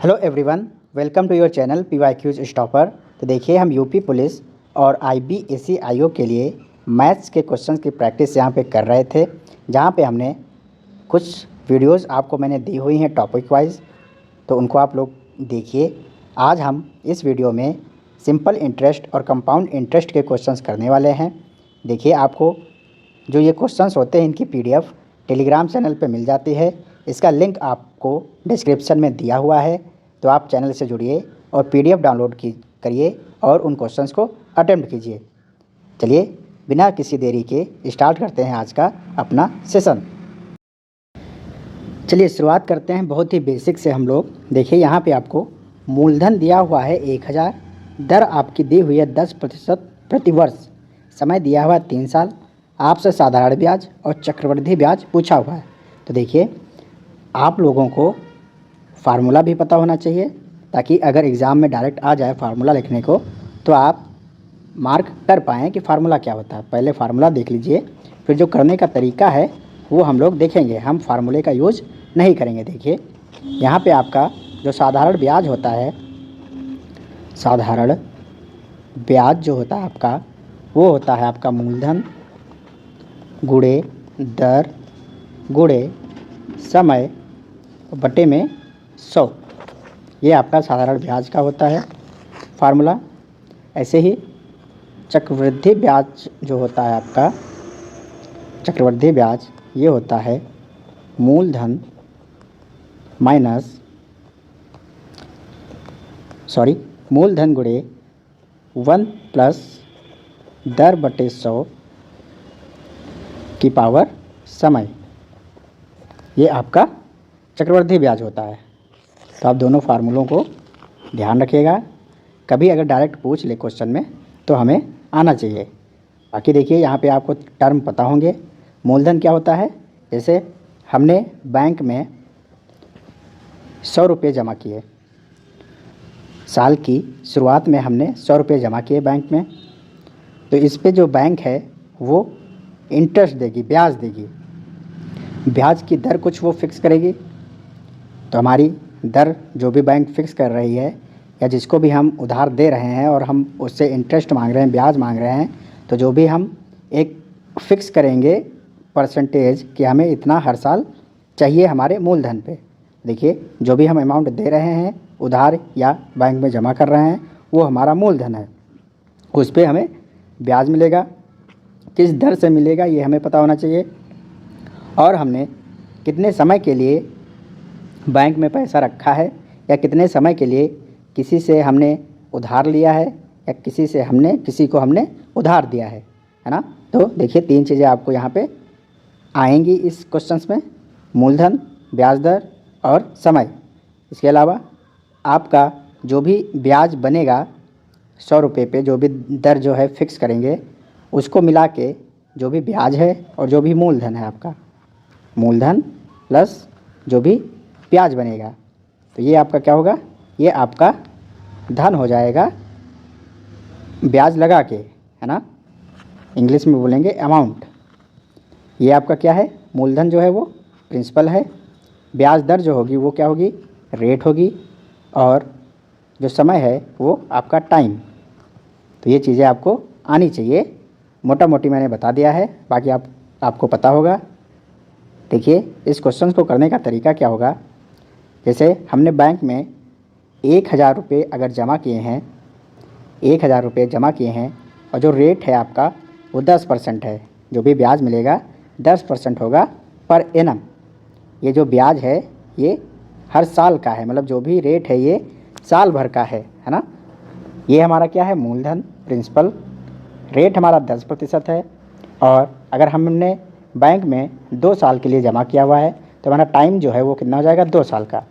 Hello everyone, welcome to your channel PYQs stopper. तो देखिए, हम यूपी पुलिस और IBAC के लिए मैथ्स के क्वेश्चंस की प्रैक्टिस यहाँ पे कर रहे थे, जहाँ पे हमने कुछ वीडियोस आपको मैंने दी हुई हैं टॉपिक वाइज, तो उनको आप लोग देखिए। आज हम इस वीडियो में सिंपल इंटरेस्ट और कंपाउंड इंटरेस्ट के क्वेश्चंस करने वाले हैं। देखिए, आपको जो ये क्वेश्चंस होते हैं इनकी PDF टेलीग्राम चैनल पे मिल जाती है। इसका लिंक आपको डिस्क्रिप्शन में दिया हुआ है, तो आप चैनल से जुड़िए और PDF डाउनलोड करिए और उन क्वेश्चंस को अटेम्प्ट कीजिए। चलिए, बिना किसी देरी के स्टार्ट करते हैं आज का अपना सेशन। चलिए शुरुआत करते हैं बहुत ही बेसिक से हम लोग। देखिए, यहाँ पे आपको मूलधन दिया हुआ है 1000, दर आपकी दी हुई है 10% प्रतिवर्ष, समय दिया हुआ है 3 साल, आपसे साधारण ब्याज और चक्रवृद्धि ब्याज पूछा हुआ है। तो देखिए, आप लोगों को फार्मूला भी पता होना चाहिए, ताकि अगर एग्ज़ाम में डायरेक्ट आ जाए फार्मूला लिखने को तो आप मार्क कर पाएँ कि फार्मूला क्या होता है। पहले फार्मूला देख लीजिए, फिर जो करने का तरीका है वो हम लोग देखेंगे। हम फार्मूले का यूज़ नहीं करेंगे। देखिए, यहाँ पे आपका जो साधारण ब्याज होता है, साधारण ब्याज जो होता है आपका, वो होता है आपका मूलधन गुणे दर गुणे समय बटे में 100। ये आपका साधारण ब्याज का होता है फार्मूला। ऐसे ही चक्रवृद्धि ब्याज जो होता है आपका, चक्रवृद्धि ब्याज ये होता है मूलधन मूलधन गुणे 1 प्लस दर बटे 100 की पावर समय। ये आपका चक्रवृद्धि ब्याज होता है। तो आप दोनों फार्मूलों को ध्यान रखिएगा, कभी अगर डायरेक्ट पूछ ले क्वेश्चन में तो हमें आना चाहिए। बाकी देखिए, यहाँ पे आपको टर्म पता होंगे। मूलधन क्या होता है, जैसे हमने बैंक में 100 रुपये जमा किए, साल की शुरुआत में हमने 100 रुपये जमा किए बैंक में, तो इस पे जो बैंक है वो इंटरेस्ट देगी, ब्याज देगी। ब्याज की दर कुछ वो फिक्स करेगी। तो हमारी दर जो भी बैंक फिक्स कर रही है, या जिसको भी हम उधार दे रहे हैं और हम उससे इंटरेस्ट मांग रहे हैं, ब्याज मांग रहे हैं, तो जो भी हम एक फ़िक्स करेंगे परसेंटेज कि हमें इतना हर साल चाहिए हमारे मूलधन पे। देखिए, जो भी हम अमाउंट दे रहे हैं उधार या बैंक में जमा कर रहे हैं, वो हमारा मूलधन है। उस पर हमें ब्याज मिलेगा। किस दर से मिलेगा ये हमें पता होना चाहिए, और हमने कितने समय के लिए बैंक में पैसा रखा है, या कितने समय के लिए किसी से हमने उधार लिया है, या किसी को हमने उधार दिया है ना। तो देखिए, 3 चीज़ें आपको यहाँ पे आएंगी इस क्वेश्चंस में, मूलधन, ब्याज दर और समय। इसके अलावा आपका जो भी ब्याज बनेगा 100 रुपये पे, जो भी दर जो है फिक्स करेंगे, उसको मिला के जो भी ब्याज है और जो भी मूलधन है आपका, मूलधन प्लस जो भी ब्याज बनेगा, तो ये आपका क्या होगा, ये आपका धन हो जाएगा ब्याज लगा के, है ना। इंग्लिश में बोलेंगे अमाउंट। ये आपका क्या है, मूलधन जो है वो प्रिंसिपल है, ब्याज दर जो होगी वो क्या होगी, रेट होगी, और जो समय है वो आपका टाइम। तो ये चीज़ें आपको आनी चाहिए। मोटा मोटी मैंने बता दिया है, बाकी आपको पता होगा। देखिए, इस क्वेश्चन को करने का तरीका क्या होगा, जैसे हमने बैंक में 1000 रुपये अगर जमा किए हैं, 1000 रुपये जमा किए हैं, और जो रेट है आपका वो 10% है, जो भी ब्याज मिलेगा 10% होगा पर एनम। ये जो ब्याज है ये हर साल का है, मतलब जो भी रेट है ये साल भर का है ना। ये हमारा क्या है, मूलधन प्रिंसिपल। रेट हमारा 10% है, और अगर हमने बैंक में 2 साल के लिए जमा किया हुआ है तो हमारा टाइम जो है वो कितना हो जाएगा, 2 साल का।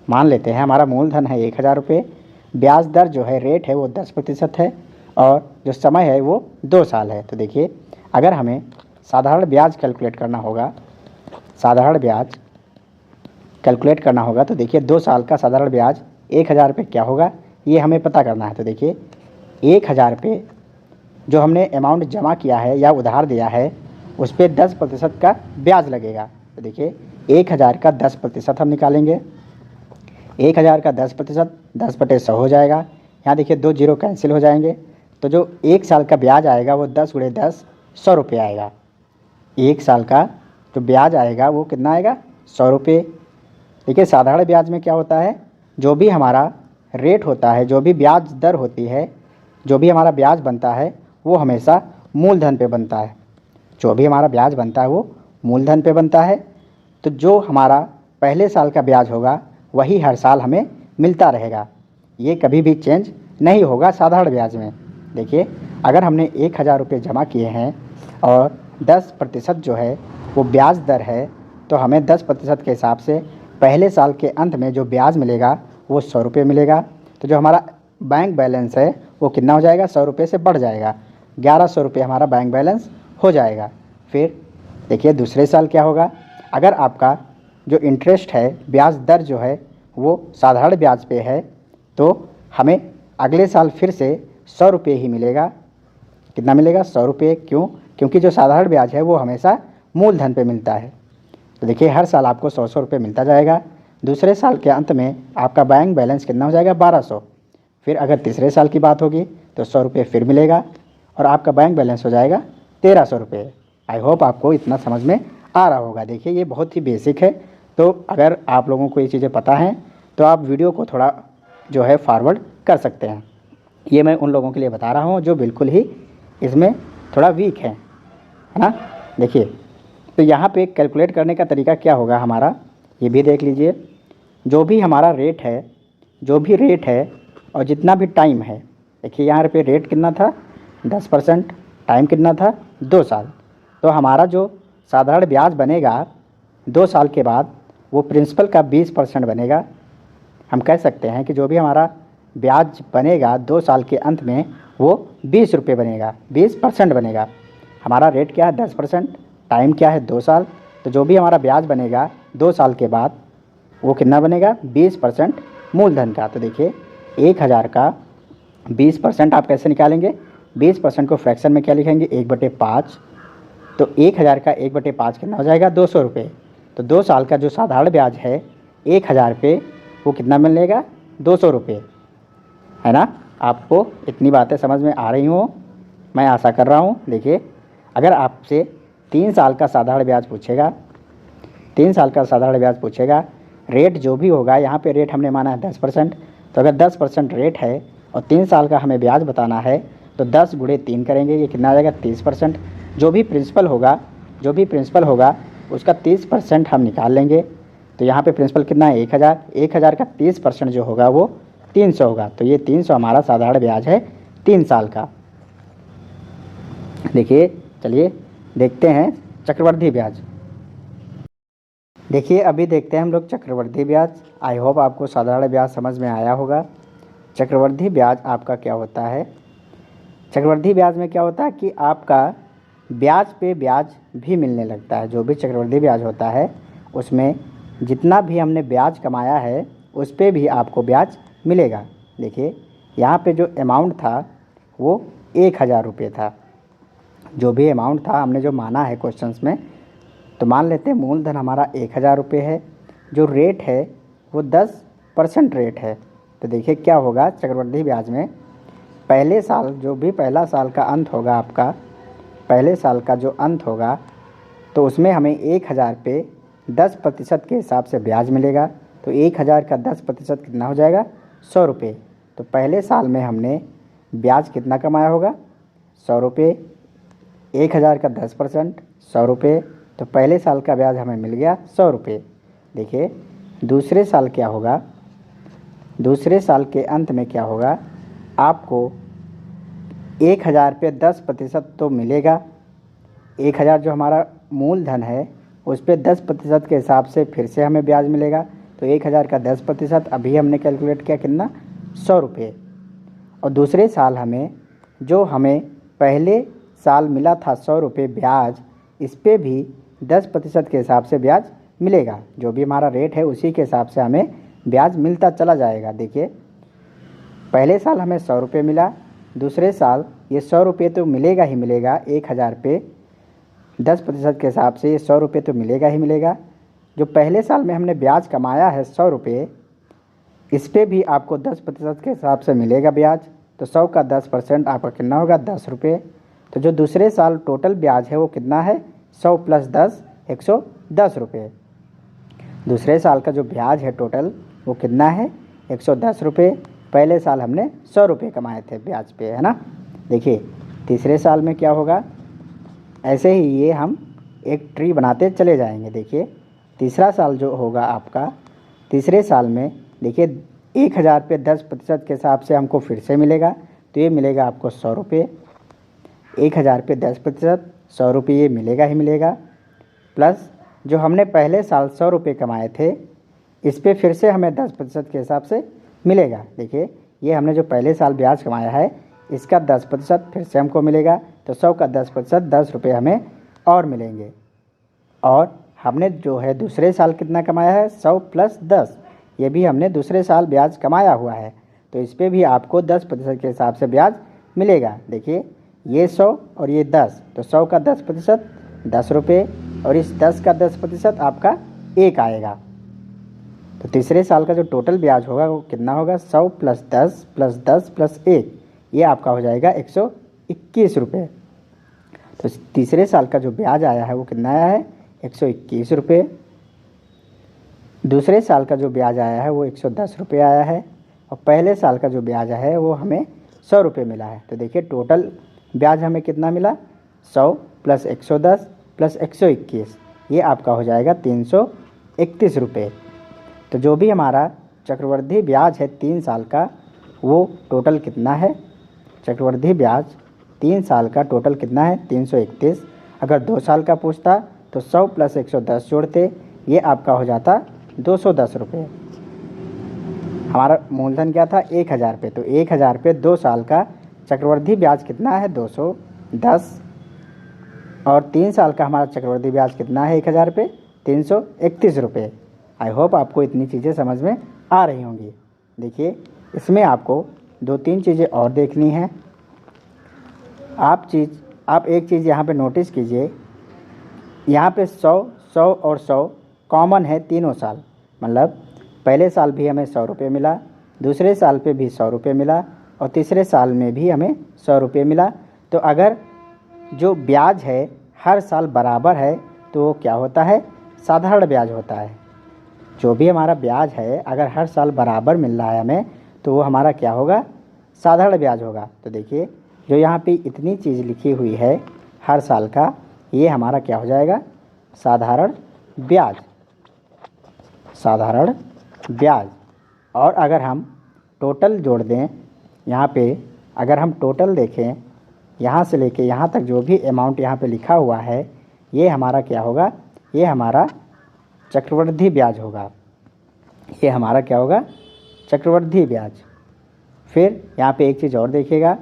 मान लेते हैं हमारा मूलधन है 1000 रुपये, ब्याज दर जो है रेट है वो 10% है, और जो समय है वो 2 साल है। तो देखिए, अगर हमें साधारण ब्याज कैलकुलेट करना होगा, साधारण ब्याज कैलकुलेट करना होगा, तो देखिए 2 साल का साधारण ब्याज 1000 रुपये क्या होगा, ये हमें पता करना है। तो देखिए, 1000 रुपये जो हमने अमाउंट जमा किया है या उधार दिया है, उस पर 10% का ब्याज लगेगा। तो देखिए, 1000 का 10% हम निकालेंगे। 1000 का 10%, 10/100 हो जाएगा। यहाँ देखिए 2 जीरो कैंसिल हो जाएंगे, तो जो 1 साल का ब्याज आएगा वो 10 × 10 100 रुपये आएगा। 1 साल का जो ब्याज आएगा वो कितना आएगा? 100 रुपये। देखिए साधारण ब्याज में क्या होता है, जो भी हमारा रेट होता है, जो भी ब्याज दर होती है, जो भी हमारा ब्याज बनता है वो हमेशा मूलधन पे बनता है। जो भी हमारा ब्याज बनता है वो मूलधन पे बनता है। तो जो हमारा पहले साल का ब्याज होगा वही हर साल हमें मिलता रहेगा, ये कभी भी चेंज नहीं होगा साधारण ब्याज में। देखिए अगर हमने 1000 रुपये जमा किए हैं और 10% जो है वो ब्याज दर है, तो हमें 10% के हिसाब से पहले साल के अंत में जो ब्याज मिलेगा वो 100 रुपये मिलेगा। तो जो हमारा बैंक बैलेंस है वो कितना हो जाएगा? 100 रुपये से बढ़ जाएगा, 1100 रुपये हमारा बैंक बैलेंस हो जाएगा। फिर देखिए दूसरे साल क्या होगा, अगर आपका जो इंटरेस्ट है, ब्याज दर जो है वो साधारण ब्याज पे है, तो हमें अगले साल फिर से 100 रुपये ही मिलेगा। कितना मिलेगा? 100 रुपये। क्यों? क्योंकि जो साधारण ब्याज है वो हमेशा मूलधन पे मिलता है। तो देखिए हर साल आपको 100 रुपये मिलता जाएगा। दूसरे साल के अंत में आपका बैंक बैलेंस कितना हो जाएगा? 1200। फिर अगर तीसरे साल की बात होगी तो 100 रुपये फिर मिलेगा और आपका बैंक बैलेंस हो जाएगा 1300 रुपये। आई होप आपको इतना समझ में आ रहा होगा। देखिए ये बहुत ही बेसिक है, तो अगर आप लोगों को ये चीज़ें पता हैं तो आप वीडियो को थोड़ा जो है फॉरवर्ड कर सकते हैं। ये मैं उन लोगों के लिए बता रहा हूँ जो बिल्कुल ही इसमें थोड़ा वीक है ना। देखिए तो यहाँ पे कैलकुलेट करने का तरीका क्या होगा हमारा, ये भी देख लीजिए। जो भी हमारा रेट है, जो भी रेट है और जितना भी टाइम है, देखिए यहाँ पे रेट कितना था? 10%, टाइम कितना था? 2 साल। तो हमारा जो साधारण ब्याज बनेगा 2 साल के बाद वो प्रिंसिपल का 20% बनेगा। हम कह सकते हैं कि जो भी हमारा ब्याज बनेगा 2 साल के अंत में वो 20 रुपये बनेगा, 20% बनेगा। हमारा रेट क्या है? 10%, टाइम क्या है? 2 साल। तो जो भी हमारा ब्याज बनेगा 2 साल के बाद वो कितना बनेगा? 20% मूलधन का। तो देखिए 1000 का 20% आप कैसे निकालेंगे? 20% को फ्रैक्शन में क्या लिखेंगे? 1/5। तो 1000 का 1/5 कितना हो जाएगा? 200 रुपये। तो 2 साल का जो साधारण ब्याज है 1000 पे वो कितना मिलेगा? 200 रुपये, है ना। आपको इतनी बातें समझ में आ रही हो, मैं आशा कर रहा हूँ। देखिए अगर आपसे 3 साल का साधारण ब्याज पूछेगा, 3 साल का साधारण ब्याज पूछेगा, रेट जो भी होगा, यहाँ पे रेट हमने माना है 10%, तो अगर 10% रेट है और 3 साल का हमें ब्याज बताना है तो 10 × 3 करेंगे, ये कितना आ जाएगा? 30%। जो भी प्रिंसिपल होगा उसका 30% हम निकाल लेंगे। तो यहाँ पे प्रिंसिपल कितना है? 1000। 1000 का 30% जो होगा वो 300 होगा। तो ये 300 हमारा साधारण ब्याज है 3 साल का। देखिए चलिए देखते हैं चक्रवृद्धि ब्याज। देखिए अभी देखते हैं हम लोग चक्रवृद्धि ब्याज। आई होप आपको साधारण ब्याज समझ में आया होगा। चक्रवृद्धि ब्याज आपका क्या होता है? चक्रवृद्धि ब्याज में क्या होता है कि आपका ब्याज पे ब्याज भी मिलने लगता है। जो भी चक्रवृद्धि ब्याज होता है उसमें जितना भी हमने ब्याज कमाया है उस पे भी आपको ब्याज मिलेगा। देखिए यहाँ पे जो अमाउंट था वो 1000 रुपये था। जो भी अमाउंट था हमने जो माना है क्वेश्चंस में, तो मान लेते हैं मूलधन हमारा 1000 रुपये है। जो रेट है वो 10% रेट है। तो देखिए क्या होगा चक्रवृद्धि ब्याज में, पहले साल जो भी पहला साल का अंत होगा आपका, पहले साल का जो अंत होगा तो उसमें हमें 1000 पे 10% के हिसाब से ब्याज मिलेगा। तो 1000 का 10% कितना हो जाएगा? 100 रुपये। तो पहले साल में हमने ब्याज कितना कमाया होगा? 100 रुपये। 1000 का 10% 100 रुपये। तो पहले साल का ब्याज हमें मिल गया 100 रुपये। देखिए दूसरे साल क्या होगा? दूसरे साल के अंत में क्या होगा? आपको 1000 पे 10% तो मिलेगा। 1000 जो हमारा मूलधन है उस पे 10% के हिसाब से फिर से हमें ब्याज मिलेगा। तो 1000 का 10% अभी हमने कैलकुलेट किया कितना? 100 रुपये। और दूसरे साल हमें जो हमें पहले साल मिला था 100 रुपये ब्याज, इस पे भी 10% के हिसाब से ब्याज मिलेगा। जो भी हमारा रेट है उसी के हिसाब से हमें ब्याज मिलता चला जाएगा। देखिए पहले साल हमें 100 रुपये मिला, दूसरे साल ये 100 रुपये तो मिलेगा ही मिलेगा। 1000 पे 10% के हिसाब से ये 100 रुपये तो मिलेगा ही मिलेगा। जो पहले साल में हमने ब्याज कमाया है 100 रुपये, इस पे भी आपको 10% के हिसाब से मिलेगा ब्याज। तो 100 का 10% आपका कितना होगा, 10 रुपये। तो जो दूसरे साल टोटल ब्याज है वो कितना है, 100 + 10 110 रुपये। दूसरे साल का जो ब्याज है टोटल वो कितना है, 110 रुपये। पहले साल हमने 100 रुपये कमाए थे ब्याज पे, है ना। देखिए तीसरे साल में क्या होगा, ऐसे ही ये हम एक ट्री बनाते चले जाएंगे। देखिए तीसरा साल जो होगा आपका, तीसरे साल में देखिए 1000 पे 10% के हिसाब से हमको फिर से मिलेगा। तो ये मिलेगा आपको 100 रुपये। 1000 पे 10% 100 रुपये ये मिलेगा ही मिलेगा, प्लस जो हमने पहले साल 100 रुपये कमाए थे इस पे फिर से हमें 10% के हिसाब से मिलेगा। देखिए ये हमने जो पहले साल ब्याज कमाया है इसका 10% फिर से हमको मिलेगा। तो 100 का 10% 10 रुपये हमें और मिलेंगे। और हमने जो है दूसरे साल कितना कमाया है, 100 + 10, ये भी हमने दूसरे साल ब्याज कमाया हुआ है। तो इस पे भी आपको 10% के हिसाब से ब्याज मिलेगा। देखिए ये 100 और ये 10, तो 100 का 10% 10 रुपये, और इस 10 का 10% आपका 1 आएगा। तो तीसरे साल का जो टोटल ब्याज होगा वो कितना होगा, 100 + 10 + 10 + 1, ये आपका हो जाएगा 121 रुपये। तो तीसरे साल का जो ब्याज आया है वो कितना आया है, 121 रुपये। दूसरे साल का जो ब्याज आया है वो 110 रुपये आया है, और पहले साल का जो ब्याज है वो हमें 100 रुपये मिला है। तो देखिए टोटल ब्याज हमें कितना मिला, 100 + 110 + 121, ये आपका हो जाएगा 331 रुपये। तो जो भी हमारा चक्रवृद्धि ब्याज है 3 साल का, वो टोटल कितना है, चक्रवृद्धि ब्याज 3 साल का टोटल कितना है, 331। अगर 2 साल का पूछता तो 100 + 110 जोड़ते, ये आपका हो जाता 210 रुपये। हमारा मूलधन क्या था, 1000 रुपये। तो 1000 रुपये 2 साल का चक्रवृद्धि ब्याज कितना है, 210, और 3 साल का हमारा चक्रवृद्धि ब्याज कितना है 1000 रुपये, 331 रुपये। आई होप आपको इतनी चीज़ें समझ में आ रही होंगी। देखिए इसमें आपको 2-3 चीज़ें और देखनी है। आप एक चीज़ यहाँ पे नोटिस कीजिए, यहाँ पे 100, 100 और 100 कॉमन है तीनों साल। मतलब पहले साल भी हमें 100 रुपये मिला, दूसरे साल पे भी 100 रुपये मिला, और तीसरे साल में भी हमें 100 रुपये मिला। तो अगर जो ब्याज है हर साल बराबर है तो वो क्या होता है, साधारण ब्याज होता है। जो भी हमारा ब्याज है अगर हर साल बराबर मिल रहा है हमें, तो वो हमारा क्या होगा, साधारण ब्याज होगा। तो देखिए जो यहाँ पे इतनी चीज़ लिखी हुई है हर साल का, ये हमारा क्या हो जाएगा, साधारण ब्याज, साधारण ब्याज। और अगर हम टोटल जोड़ दें यहाँ पे, अगर हम टोटल देखें यहाँ से लेके यहाँ तक जो भी अमाउंट यहाँ पे लिखा हुआ है, ये हमारा क्या होगा, ये हमारा चक्रवृद्धि ब्याज होगा। ये हमारा क्या होगा, चक्रवृद्धि ब्याज। फिर यहाँ पे एक चीज़ और देखिएगा,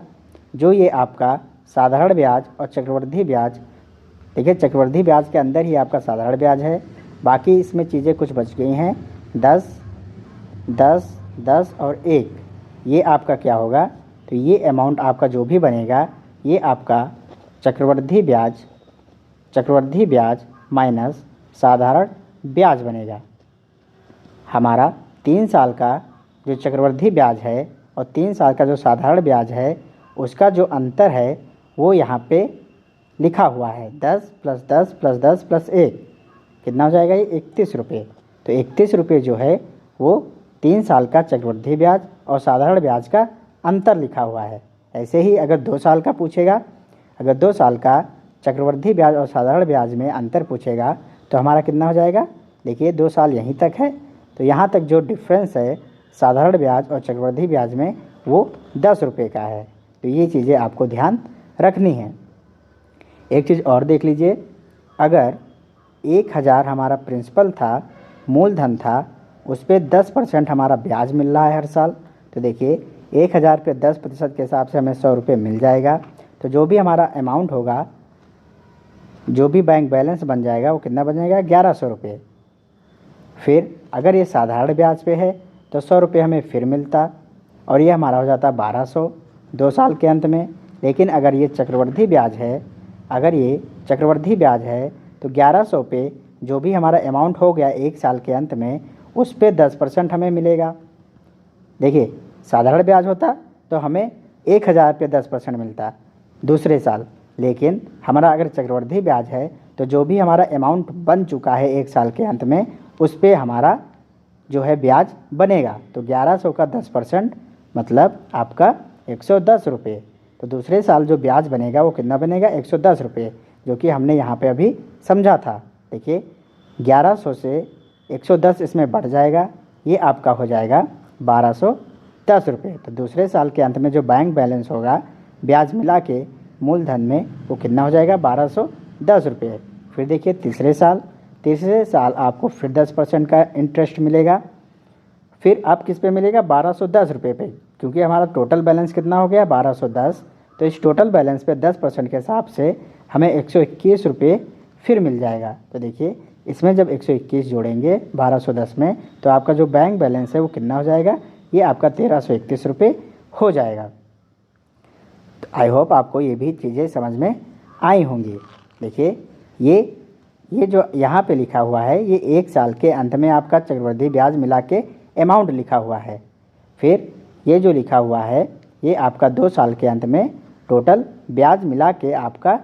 जो ये आपका साधारण ब्याज और चक्रवृद्धि ब्याज, देखिए चक्रवृद्धि ब्याज के अंदर ही आपका साधारण ब्याज है, बाकी इसमें चीज़ें कुछ बच गई हैं, 10, 10, 10 और 1, ये आपका क्या होगा, तो ये अमाउंट आपका जो भी बनेगा ये आपका चक्रवृद्धि ब्याज माइनस साधारण ब्याज बनेगा। हमारा 3 साल का जो चक्रवृद्धि ब्याज है और 3 साल का जो साधारण ब्याज है, उसका जो अंतर है वो यहाँ पे लिखा हुआ है, 10 + 10 + 10 + 1, कितना हो जाएगा, ये 31 रुपये। तो 31 रुपये जो है वो 3 साल का चक्रवृद्धि ब्याज और साधारण ब्याज का अंतर लिखा हुआ है। ऐसे ही अगर 2 साल का पूछेगा, अगर 2 साल का चक्रवृद्धि ब्याज और साधारण ब्याज में अंतर पूछेगा तो हमारा कितना हो जाएगा, देखिए 2 साल यहीं तक है, तो यहाँ तक जो डिफरेंस है साधारण ब्याज और चक्रवृद्धि ब्याज में वो 10 रुपये का है। तो ये चीज़ें आपको ध्यान रखनी है। एक चीज़ और देख लीजिए, अगर 1000 हमारा प्रिंसिपल था, मूलधन था, उस पर 10% हमारा ब्याज मिल रहा है हर साल। तो देखिए 1000 पे 10% के हिसाब से हमें 100 रुपये मिल जाएगा। तो जो भी हमारा अमाउंट होगा, जो भी बैंक बैलेंस बन जाएगा वो कितना बन जाएगा, 1100 रुपये। फिर अगर ये साधारण ब्याज पे है तो 100 रुपये हमें फिर मिलता, और ये हमारा हो जाता 1200 2 साल के अंत में। लेकिन अगर ये चक्रवृद्धि ब्याज है, अगर ये चक्रवृद्धि ब्याज है तो 1100 पे जो भी हमारा अमाउंट हो गया 1 साल के अंत में, उस पे 10% हमें मिलेगा। देखिए साधारण ब्याज होता तो हमें 1000 पे 10% मिलता दूसरे साल, लेकिन हमारा अगर चक्रवृद्धि ब्याज है तो जो भी हमारा अमाउंट बन चुका है 1 साल के अंत में उस पे हमारा जो है ब्याज बनेगा। तो 1100 का 10% मतलब आपका 110 रुपये। तो दूसरे साल जो ब्याज बनेगा वो कितना बनेगा, 110 रुपये, जो कि हमने यहाँ पे अभी समझा था। देखिए 1100 से 110 इसमें बढ़ जाएगा, ये आपका हो जाएगा 1210 रुपये। तो दूसरे साल के अंत में जो बैंक बैलेंस होगा ब्याज मिला के मूलधन में वो कितना हो जाएगा, 1210 रुपये। फिर देखिए तीसरे साल आपको फिर 10% का इंटरेस्ट मिलेगा। फिर आप किस पे मिलेगा, 1210 रुपये पे, क्योंकि हमारा टोटल बैलेंस कितना हो गया 1210। तो इस टोटल बैलेंस पे 10% के हिसाब से हमें 121 रुपये फिर मिल जाएगा। तो देखिए इसमें जब 121 जोड़ेंगे 1210 में तो आपका जो बैंक बैलेंस है वो कितना हो जाएगा, ये आपका 1331 रुपये हो जाएगा। तो आई होप आपको ये भी चीज़ें समझ में आई होंगी। देखिए ये जो यहाँ पे लिखा हुआ है ये 1 साल के अंत में आपका चक्रवृद्धि ब्याज मिला के अमाउंट लिखा हुआ है। फिर ये जो लिखा हुआ है ये आपका 2 साल के अंत में टोटल ब्याज मिला के आपका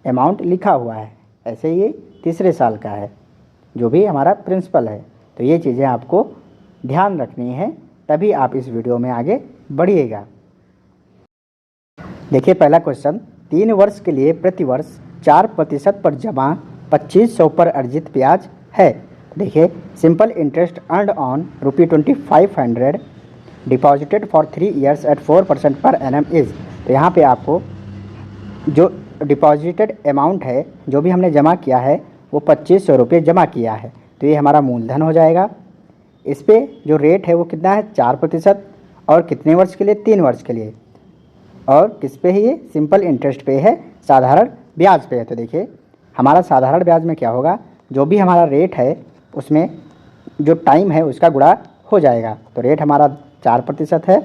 अमाउंट लिखा हुआ है। ऐसे ये तीसरे साल का है जो भी हमारा प्रिंसिपल है। तो ये चीज़ें आपको ध्यान रखनी है, तभी आप इस वीडियो में आगे बढ़िएगा। देखिए पहला क्वेश्चन, 3 वर्ष के लिए प्रति वर्ष 4% पर जमा 2500 पर अर्जित ब्याज है। देखिए simple interest earned on ₹2500 deposited for 3 years at 4% per annum is. तो यहाँ पे आपको जो डिपॉजिटेड अमाउंट है जो भी हमने जमा किया है वो 2500 रुपये जमा किया है। तो ये हमारा मूलधन हो जाएगा। इस पे जो रेट है वो कितना है, 4%, और कितने वर्ष के लिए, 3 वर्ष के लिए। और किस पे है, ये सिंपल इंटरेस्ट पे है, साधारण ब्याज पे है। तो देखिए हमारा साधारण ब्याज में क्या होगा, जो भी हमारा रेट है उसमें जो टाइम है उसका गुणा हो जाएगा। तो रेट हमारा 4% है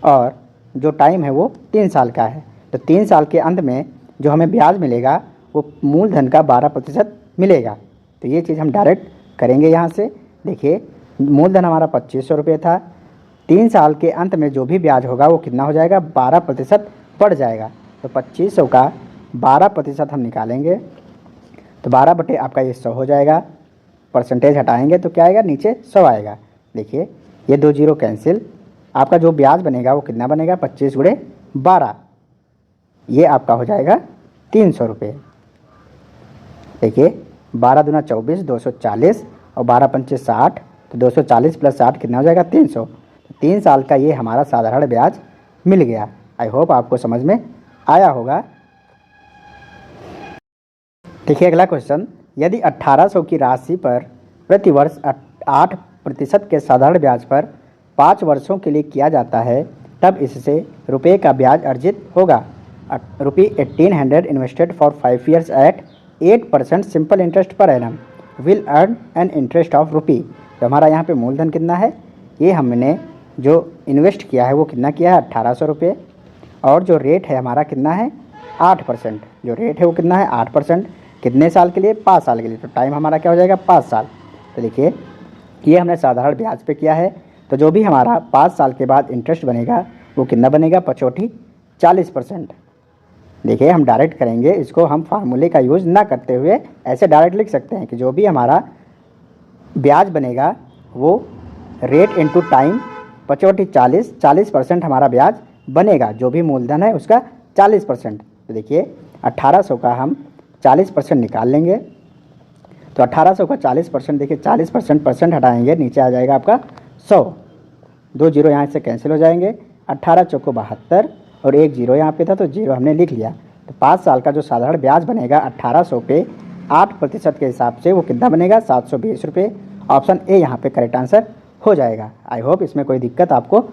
और जो टाइम है वो 3 साल का है। तो 3 साल के अंत में जो हमें ब्याज मिलेगा वो मूलधन का 12% मिलेगा। तो ये चीज़ हम डायरेक्ट करेंगे यहाँ से। देखिए मूलधन हमारा 2500 रुपये था, 3 साल के अंत में जो भी ब्याज होगा वो कितना हो जाएगा, 12% बढ़ जाएगा। तो 2500 का 12% हम निकालेंगे तो 12 बटे आपका ये 100 हो जाएगा। परसेंटेज हटाएंगे तो क्या आएगा, नीचे 100 आएगा। देखिए ये 2 जीरो कैंसिल, आपका जो ब्याज बनेगा वो कितना बनेगा, 25 गुणे 12, ये आपका हो जाएगा 300 रुपये। देखिए 12 दूना 24, 240, और 12 पंचे 60, तो 240 प्लस 60 कितना हो जाएगा, 300। तो 3 साल का ये हमारा साधारण ब्याज मिल गया। आई होप आपको समझ में आया होगा। देखिए अगला क्वेश्चन, यदि 1800 की राशि पर प्रति वर्ष 8% के साधारण ब्याज पर 5 वर्षों के लिए किया जाता है तब इससे रुपये का ब्याज अर्जित होगा। ₹1800 invested for 5 years at 8% simple interest per annum will earn an interest of rupee. तो हमारा यहाँ पे मूलधन कितना है, ये हमने जो इन्वेस्ट किया है वो कितना किया है, 1800 रुपये, और जो रेट है हमारा कितना है, 8%। जो रेट है वो कितना है, 8%। कितने साल के लिए, 5 साल के लिए। तो टाइम हमारा क्या हो जाएगा, 5 साल। तो देखिए ये हमने साधारण ब्याज पे किया है, तो जो भी हमारा 5 साल के बाद इंटरेस्ट बनेगा वो कितना बनेगा, 25 40%। देखिए हम डायरेक्ट करेंगे इसको, हम फार्मूले का यूज़ ना करते हुए ऐसे डायरेक्ट लिख सकते हैं कि जो भी हमारा ब्याज बनेगा वो रेट इनटू टाइम 25 40% हमारा ब्याज बनेगा। जो भी मूलधन है उसका 40%। तो देखिए 1800 का हम 40% निकाल लेंगे। तो 1800 का 40%, देखिए 40% हटाएंगे, नीचे आ जाएगा आपका 100। 2 जीरो यहाँ से कैंसिल हो जाएंगे। 18 चौको 72 और 1 जीरो यहाँ पे था तो जीरो हमने लिख लिया। तो 5 साल का जो साधारण ब्याज बनेगा 1800 पे 8% के हिसाब से वो कितना बनेगा, 720 रुपये। ऑप्शन ए यहाँ पे करेक्ट आंसर हो जाएगा। आई होप इसमें कोई दिक्कत आपको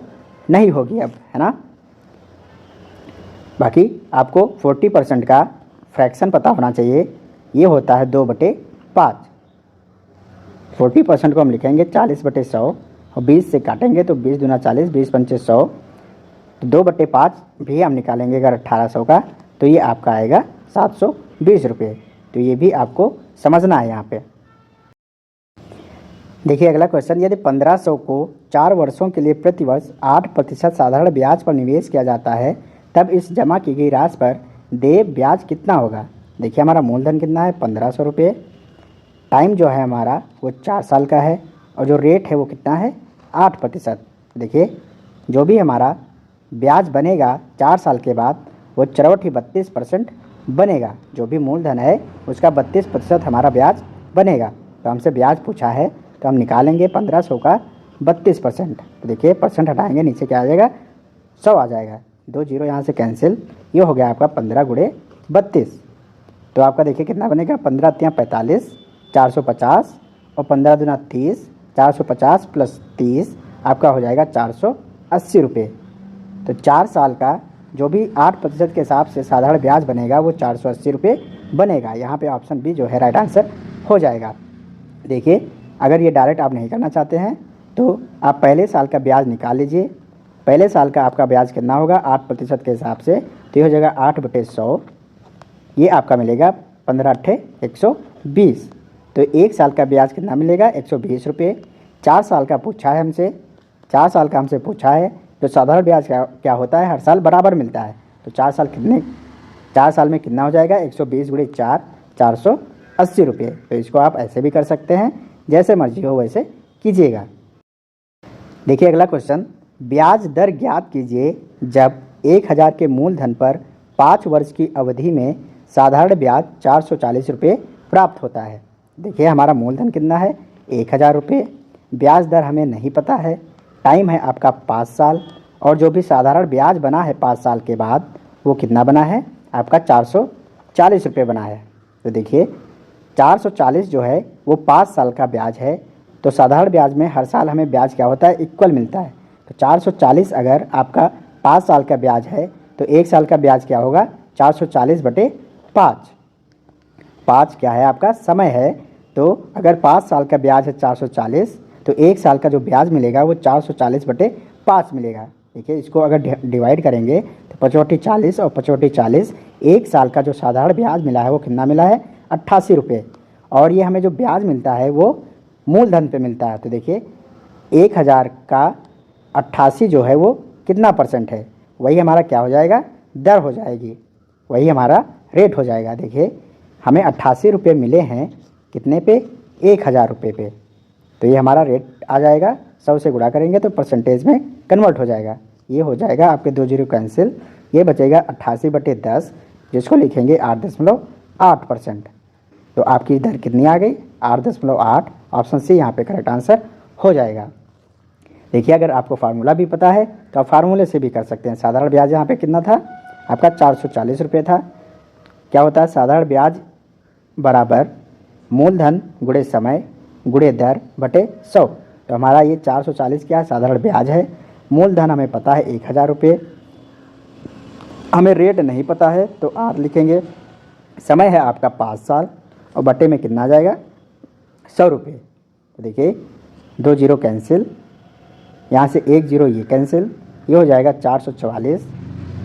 नहीं होगी अब, है ना। बाकी आपको 40% का फ्रैक्शन पता होना चाहिए, ये होता है 2/5। 40% को हम लिखेंगे 40/100 और 20 से काटेंगे तो 20 दूना 40, 20 पंचे 100, तो 2/5 भी हम निकालेंगे अगर 1800 का, तो ये आपका आएगा 720 रुपये। तो ये भी आपको समझना है यहाँ पे। देखिए अगला क्वेश्चन, यदि 1500 को 4 वर्षों के लिए प्रतिवर्ष 8% साधारण ब्याज पर निवेश किया जाता है, तब इस जमा की गई राशि पर देय ब्याज कितना होगा। देखिए हमारा मूलधन कितना है 1500 रुपये, टाइम जो है हमारा वो 4 साल का है और जो रेट है वो कितना है 8%। देखिए जो भी हमारा ब्याज बनेगा 4 साल के बाद वो चरौटी 32% बनेगा। जो भी मूलधन है उसका 32% हमारा ब्याज बनेगा। तो हमसे ब्याज पूछा है तो हम निकालेंगे 1500 का 32%। तो देखिए परसेंट हटाएंगे, नीचे क्या आ जाएगा 100 आ जाएगा, 2 जीरो यहाँ से कैंसिल, ये हो गया आपका 15 गुणे 32। तो आपका देखिए कितना बनेगा 15 तियाँ 45, 450 और 15 दूना 30, 450 प्लस 30 आपका हो जाएगा 480 रुपये। तो 4 साल का जो भी 8% के हिसाब से साधारण ब्याज बनेगा वो 480 रुपये बनेगा। यहाँ पे ऑप्शन बी जो है राइट आंसर हो जाएगा। देखिए अगर ये डायरेक्ट आप नहीं करना चाहते हैं तो आप पहले साल का ब्याज निकाल लीजिए। पहले साल का आपका ब्याज कितना होगा 8% के हिसाब से, तो ये हो जाएगा 8/100, ये आपका मिलेगा 15 अट्ठे 120। तो 1 साल का ब्याज कितना मिलेगा 120 रुपये। 4 साल का पूछा है हमसे, 4 साल का हमसे पूछा है। जो साधारण ब्याज क्या होता है हर साल बराबर मिलता है। तो 4 साल में कितना हो जाएगा 120 गुणे 4, 480 रुपये। तो इसको आप ऐसे भी कर सकते हैं, जैसे मर्जी हो वैसे कीजिएगा। देखिए अगला क्वेश्चन, ब्याज दर ज्ञात कीजिए जब 1000 के मूलधन पर 5 वर्ष की अवधि में साधारण ब्याज 440 रुपये प्राप्त होता है। देखिए हमारा मूलधन कितना है 1000 रुपये, ब्याज दर हमें नहीं पता है, टाइम है आपका 5 साल और जो भी साधारण ब्याज बना है 5 साल के बाद वो कितना बना है आपका 440 रुपये बना है। तो देखिए 440 जो है वो 5 साल का ब्याज है। तो साधारण ब्याज में हर साल हमें ब्याज क्या होता है इक्वल मिलता है। तो 440 अगर आपका 5 साल का ब्याज है तो 1 साल का ब्याज क्या होगा 440/5। 5 क्या है आपका समय है। तो अगर 5 साल का ब्याज है 440 तो 1 साल का जो ब्याज मिलेगा वो 440/5 मिलेगा। देखिए इसको अगर डिवाइड करेंगे तो 5 40 और 5 40, 1 साल का जो साधारण ब्याज मिला है वो कितना मिला है 88 रुपये। और ये हमें जो ब्याज मिलता है वो मूलधन पे मिलता है। तो देखिए 1000 का 88 जो है वो कितना परसेंट है, वही हमारा क्या हो जाएगा दर हो जाएगी, वही हमारा रेट हो जाएगा। देखिए हमें 88 रुपये मिले हैं कितने पे 1000 रुपये पे, तो ये हमारा रेट आ जाएगा। 100 से गुणा करेंगे तो परसेंटेज में कन्वर्ट हो जाएगा। ये हो जाएगा आपके 2 जीरो कैंसिल, ये बचेगा 88/10 जिसको लिखेंगे 8.8%। तो आपकी दर कितनी आ गई 8.8। ऑप्शन सी यहाँ पे करेक्ट आंसर हो जाएगा। देखिए अगर आपको फार्मूला भी पता है तो आप फार्मूले से भी कर सकते हैं। साधारण ब्याज यहाँ पे कितना था आपका 440 रुपये था। क्या होता है साधारण ब्याज बराबर मूलधन गुणे समय गुणे दर बटे 100। तो हमारा ये 440 क्या है साधारण ब्याज है। मूलधन हमें पता है 1000 रुपये, हमें रेट नहीं पता है तो 8 लिखेंगे। समय है आपका 5 साल और बटे में कितना आ जाएगा 100 रुपये। तो देखिए 2 जीरो कैंसिल, यहाँ से 1 जीरो ये कैंसिल, ये हो जाएगा 444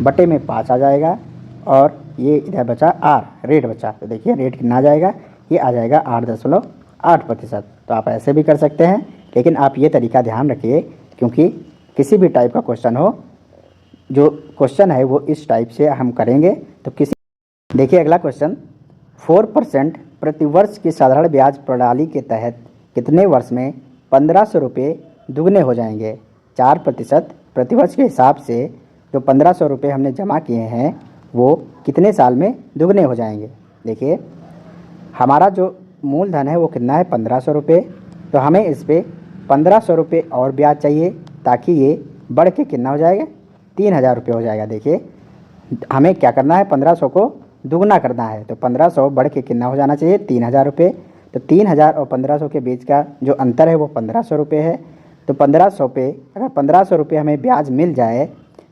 बटे में 5 आ जाएगा और ये इधर बचा आर रेट बचा। तो देखिए रेट कितना आ जाएगा ये आ जाएगा 8.8%। तो आप ऐसे भी कर सकते हैं, लेकिन आप ये तरीका ध्यान रखिए क्योंकि किसी भी टाइप का क्वेश्चन हो, जो क्वेश्चन है वो इस टाइप से हम करेंगे तो किसी। देखिए अगला क्वेश्चन, 4% प्रतिवर्ष की साधारण ब्याज प्रणाली के तहत कितने वर्ष में 1500 रुपये दुगने हो जाएंगे। 4% प्रतिवर्ष के हिसाब से जो 1500 रुपये हमने जमा किए हैं वो कितने साल में दुगने हो जाएंगे। देखिए हमारा जो मूलधन है वो कितना है 1500 रुपये, तो हमें इस पर 1500 रुपये और ब्याज चाहिए ताकि ये बढ़ के कितना हो जाएगा 3000 रुपये हो जाएगा। देखिए हमें क्या करना है 1500 को दुगना करना है, तो 1500 बढ़ के कितना हो जाना चाहिए 3000 रुपये। तो 3000 और 1500 के बीच का जो अंतर है वो 1500 रुपये है। तो 1500 पे अगर 1500 रुपये हमें ब्याज मिल जाए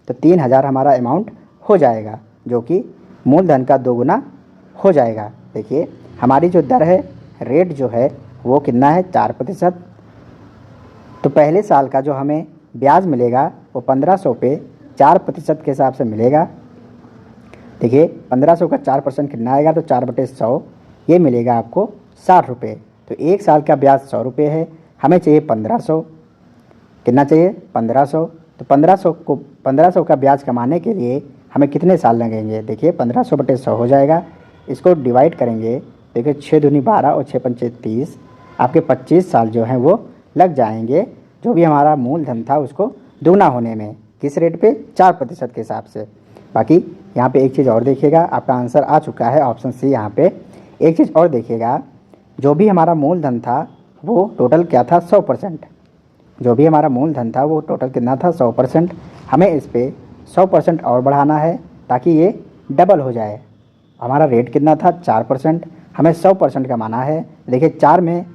तो 3000 हमारा अमाउंट हो जाएगा, जो कि मूलधन का दोगुना हो जाएगा। देखिए हमारी जो दर है रेट जो है वो कितना है 4%। तो पहले साल का जो हमें ब्याज मिलेगा वो 1500 पे 4% के हिसाब से मिलेगा। देखिए 1500 का 4% कितना आएगा तो 4/100, ये मिलेगा आपको 60 रुपये। तो 1 साल का ब्याज 100 रुपये है, हमें चाहिए 1500। कितना चाहिए? 1500। तो 1500 का ब्याज कमाने के लिए हमें कितने साल लगेंगे? देखिए 1500 बटे 100 हो जाएगा। इसको डिवाइड करेंगे, देखिए 6 दूनी 12 और 6 पंचे 30, आपके 25 साल जो हैं वो लग जाएंगे, जो भी हमारा मूलधन था उसको दुगना होने में। किस रेट पे? 4% के हिसाब से। बाकी यहाँ पे एक चीज़ और देखिएगा, आपका आंसर आ चुका है ऑप्शन सी। यहाँ पे एक चीज़ और देखिएगा, जो भी हमारा मूलधन था वो टोटल क्या था? 100%। जो भी हमारा मूलधन था वो टोटल कितना था? 100%। हमें इस पर 100% और बढ़ाना है ताकि ये डबल हो जाए। हमारा रेट कितना था? 4%। हमें 100% का माना है। देखिए 4 में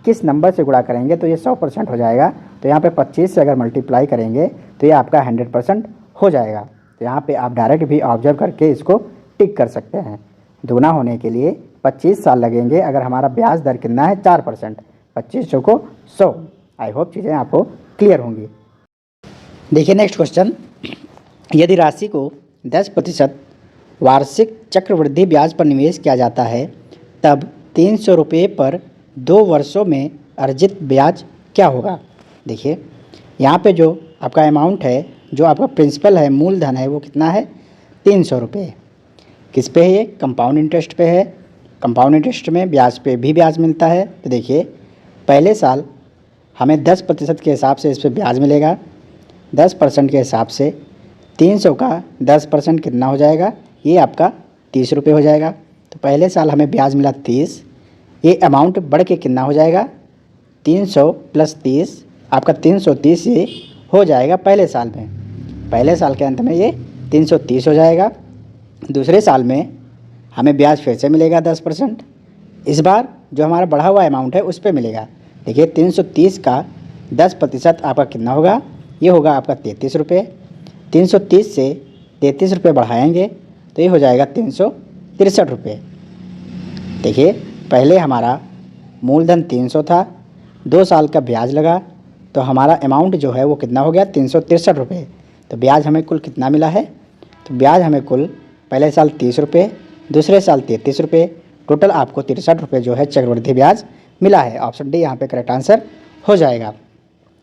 किस नंबर से गुणा करेंगे तो ये 100% हो जाएगा। तो यहाँ पे 25 से अगर मल्टीप्लाई करेंगे तो ये आपका 100% हो जाएगा। तो यहाँ पे आप डायरेक्ट भी ऑब्जर्व करके इसको टिक कर सकते हैं। दुगना होने के लिए 25 साल लगेंगे अगर हमारा ब्याज दर कितना है? 4%। 25 को 100। आई होप चीज़ें आपको क्लियर होंगी। देखिए नेक्स्ट क्वेश्चन, यदि राशि को 10% वार्षिक चक्रवृद्धि ब्याज पर निवेश किया जाता है तब 300 रुपये पर 2 वर्षों में अर्जित ब्याज क्या होगा? देखिए यहाँ पे जो आपका अमाउंट है, जो आपका प्रिंसिपल है, मूलधन है, वो कितना है? 300 रुपये। किस पे है ये? कंपाउंड इंटरेस्ट पे है। कंपाउंड इंटरेस्ट में ब्याज पे भी ब्याज मिलता है। तो देखिए पहले साल हमें 10% के हिसाब से इस पर ब्याज मिलेगा। 10% के हिसाब से 300 का 10% कितना हो जाएगा? ये आपका 30 रुपये हो जाएगा। तो पहले साल हमें ब्याज मिला 30। ये अमाउंट बढ़ के कितना हो जाएगा? 300 प्लस 30, आपका 330 ये हो जाएगा पहले साल में। पहले साल के अंत में ये 330 हो जाएगा। दूसरे साल में हमें ब्याज फिर से मिलेगा 10%। इस बार जो हमारा बढ़ा हुआ अमाउंट है उस पर मिलेगा। देखिए 330 का 10% आपका कितना होगा? ये होगा आपका 33 रुपये। 330 से 33 रुपये बढ़ाएंगे तो ये हो जाएगा 363 रुपये। देखिए पहले हमारा मूलधन 300 था, 2 साल का ब्याज लगा तो हमारा अमाउंट जो है वो कितना हो गया? 363 रुपये। तो ब्याज हमें कुल कितना मिला है? तो ब्याज हमें कुल पहले साल 30 रुपये, दूसरे साल 33 रुपये, टोटल आपको 63 रुपये जो है चक्रवृद्धि ब्याज मिला है। ऑप्शन डी यहाँ पे करेक्ट आंसर हो जाएगा।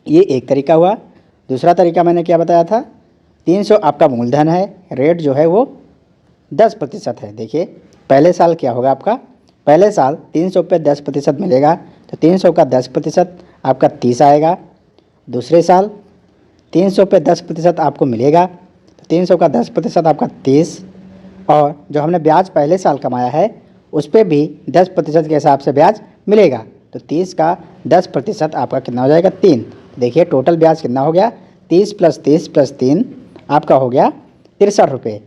ये एक तरीका हुआ। दूसरा तरीका मैंने क्या बताया था? 300 आपका मूलधन है, रेट जो है वो 10% है। देखिए पहले साल क्या होगा आपका? पहले साल 300 पे 10% मिलेगा तो 300 का 10% आपका 30 आएगा। दूसरे साल 300 पे 10% आपको मिलेगा तो 300 का 10% आपका 30, और जो हमने ब्याज पहले साल कमाया है उस पर भी 10% के हिसाब से ब्याज मिलेगा। तो 30 का 10% आपका कितना हो जाएगा? 3। देखिए टोटल ब्याज कितना हो गया? 30 प्लस 30 प्लस 3 आपका हो गया 63 रुपये।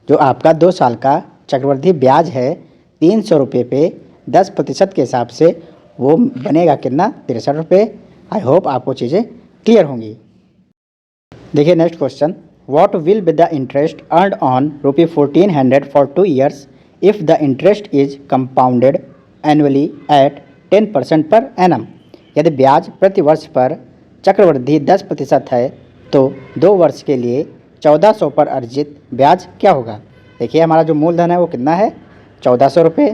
जो आपका 2 साल का चक्रवृद्धि ब्याज है 300 रुपये पे 10% के हिसाब से वो बनेगा कितना? 63 रुपये। आई होप आपको चीज़ें क्लियर होंगी। देखिए next question, what will be the interest earned on ₹1400 for 2 years if the interest is compounded annually at 10% per annum? यदि ब्याज प्रति वर्ष पर चक्रवृद्धि 10% है तो 2 वर्ष के लिए 1400 पर अर्जित ब्याज क्या होगा? देखिए हमारा जो मूलधन है वो कितना है? 1400 रुपये।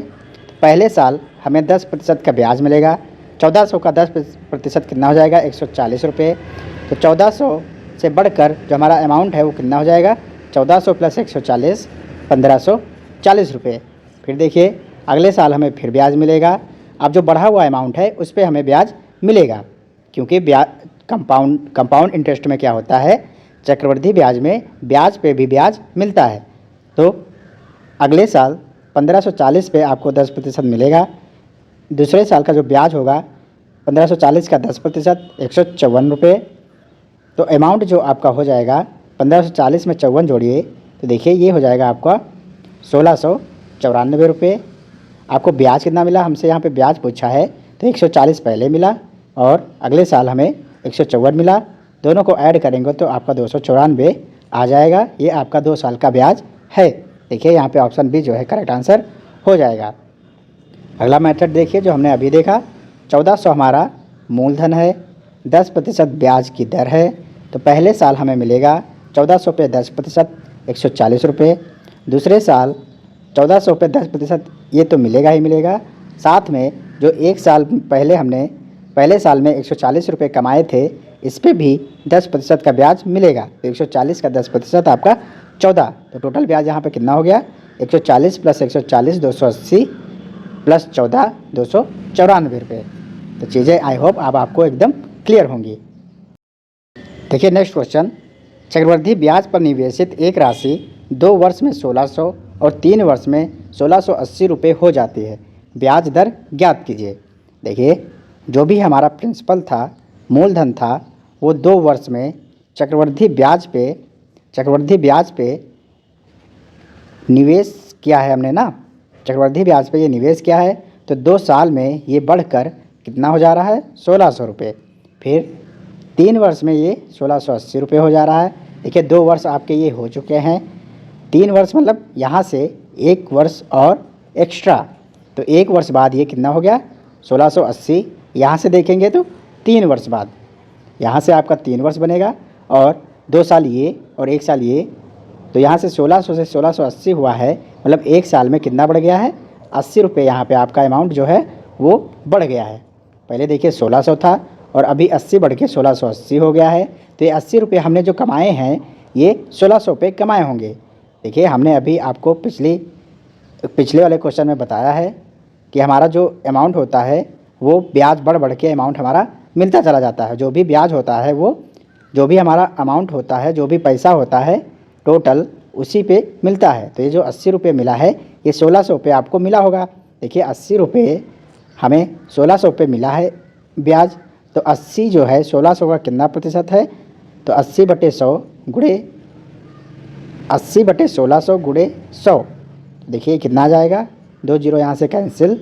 पहले साल हमें 10% का ब्याज मिलेगा। 1400 का 10% कितना हो जाएगा? 140 रुपये। तो 1400 से बढ़कर जो हमारा अमाउंट है वो कितना हो जाएगा? 1400 प्लस 140, 1540 रुपये। फिर देखिए अगले साल हमें फिर ब्याज मिलेगा। अब जो बढ़ा हुआ अमाउंट है उस पर हमें ब्याज मिलेगा, क्योंकि ब्याज कंपाउंड इंटरेस्ट में क्या होता है? चक्रवृद्धि ब्याज में ब्याज पे भी ब्याज मिलता है। तो अगले साल 1540 पे आपको 10% मिलेगा। दूसरे साल का जो ब्याज होगा 1540 का 10%, 154 रुपये। तो अमाउंट जो आपका हो जाएगा 1540 में 54 जोड़िए तो देखिए ये हो जाएगा आपका 1694 रुपये। आपको ब्याज कितना मिला? हमसे यहाँ पे ब्याज पूछा है तो 140 पहले मिला और अगले साल हमें 154 मिला। दोनों को ऐड करेंगे तो आपका 294 आ जाएगा। ये आपका 2 साल का ब्याज है। देखिए यहाँ पे ऑप्शन बी जो है करेक्ट आंसर हो जाएगा। अगला मेथड देखिए जो हमने अभी देखा, 1400 हमारा मूलधन है, 10% ब्याज की दर है। तो पहले साल हमें मिलेगा 1400 पे 10%, 140 रुपये। दूसरे साल 1400 पे 10% ये तो मिलेगा ही मिलेगा। साथ में जो 1 साल पहले हमने पहले साल में 140 रुपये कमाए थे, इस पे भी 10% का ब्याज मिलेगा। तो 140 का 10% आपका 14, तो टोटल ब्याज यहाँ पे कितना हो गया 140 प्लस 140 280 प्लस 14 294 रुपये। तो चीज़ें आई होप अब आपको एकदम क्लियर होंगी। देखिए नेक्स्ट क्वेश्चन, चक्रवृद्धि ब्याज पर निवेशित एक राशि 2 वर्ष में 1600 और 3 वर्ष में 1680 रुपये हो जाती है, ब्याज दर ज्ञात कीजिए। देखिए जो भी हमारा प्रिंसिपल था, मूलधन था, वो 2 वर्ष में चक्रवृद्धि ब्याज पे निवेश किया है हमने ना, चक्रवृद्धि ब्याज पे ये निवेश किया है, तो 2 साल में ये बढ़कर कितना हो जा रहा है 1600 रुपये। फिर 3 वर्ष में ये 1680 रुपये हो जा रहा है। देखिए 2 वर्ष आपके ये हो चुके हैं, 3 वर्ष मतलब यहाँ से 1 वर्ष और एक्स्ट्रा, तो 1 वर्ष बाद ये कितना हो गया 1680। यहाँ से देखेंगे तो 3 वर्ष बाद यहाँ से आपका 3 वर्ष बनेगा और 2 साल ये और 1 साल ये, तो यहाँ से 1600 से 1680 हुआ है, मतलब 1 साल में कितना बढ़ गया है 80 रुपये। यहाँ पे आपका अमाउंट जो है वो बढ़ गया है। पहले देखिए 1600 था और अभी 80 बढ़ के 1680 हो गया है। तो ये 80 रुपये हमने जो कमाए हैं ये 1600 रुपये कमाए होंगे। देखिए हमने अभी आपको पिछले वाले क्वेश्चन में बताया है कि हमारा जो अमाउंट होता है वो ब्याज बढ़ के अमाउंट हमारा मिलता चला जाता है। जो भी ब्याज होता है वो, जो भी हमारा अमाउंट होता है, जो भी पैसा होता है टोटल उसी पे मिलता है। तो ये जो 80 रुपये मिला है ये 1600 रुपये आपको मिला होगा। देखिए 80 रुपये हमें 1600 रुपये मिला है ब्याज, तो 80 जो है 1600 का कितना प्रतिशत है, तो 80/100 गुणे 80/1600 गुणे 100। देखिए कितना आ जाएगा, 2 जीरो यहाँ से कैंसिल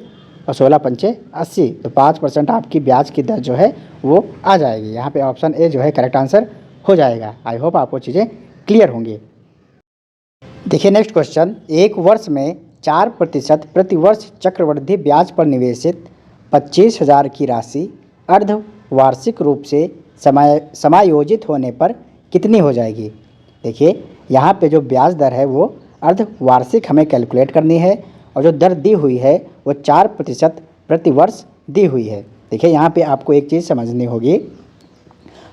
और 16 पंचे 80, तो 5% आपकी ब्याज की दर जो है वो आ जाएगी। यहाँ पे ऑप्शन ए जो है करेक्ट आंसर हो जाएगा। आई होप आपको चीज़ें क्लियर होंगी। देखिए नेक्स्ट क्वेश्चन, 1 वर्ष में 4% प्रति वर्ष चक्रवृद्धि ब्याज पर निवेशित 25,000 की राशि अर्धवार्षिक रूप से समायोजित होने पर कितनी हो जाएगी। देखिए यहाँ पे जो ब्याज दर है वो अर्धवार्षिक हमें कैलकुलेट करनी है और जो दर दी हुई है वो 4% प्रति वर्ष दी हुई है। देखिए यहाँ पे आपको एक चीज़ समझनी होगी,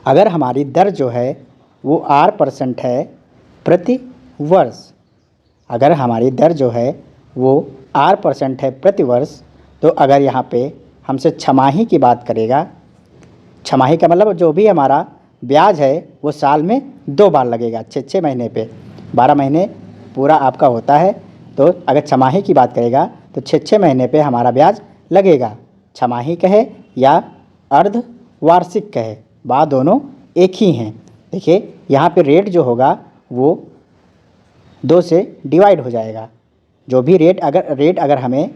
अगर हमारी दर जो है वो R% है प्रति वर्ष, अगर हमारी दर जो है वो R% है प्रति वर्ष, तो अगर यहाँ पे हमसे छमाही की बात करेगा, छमाही का मतलब जो भी हमारा ब्याज है वो साल में 2 बार लगेगा, 6 महीने पे, 12 महीने पूरा आपका होता है। तो अगर छमाही की बात करेगा तो 6 महीने पे हमारा ब्याज लगेगा। छमाही कहे या अर्धवार्षिक कहे, बात दोनों एक ही हैं। देखिए यहाँ पे रेट जो होगा वो 2 से डिवाइड हो जाएगा। जो भी रेट अगर हमें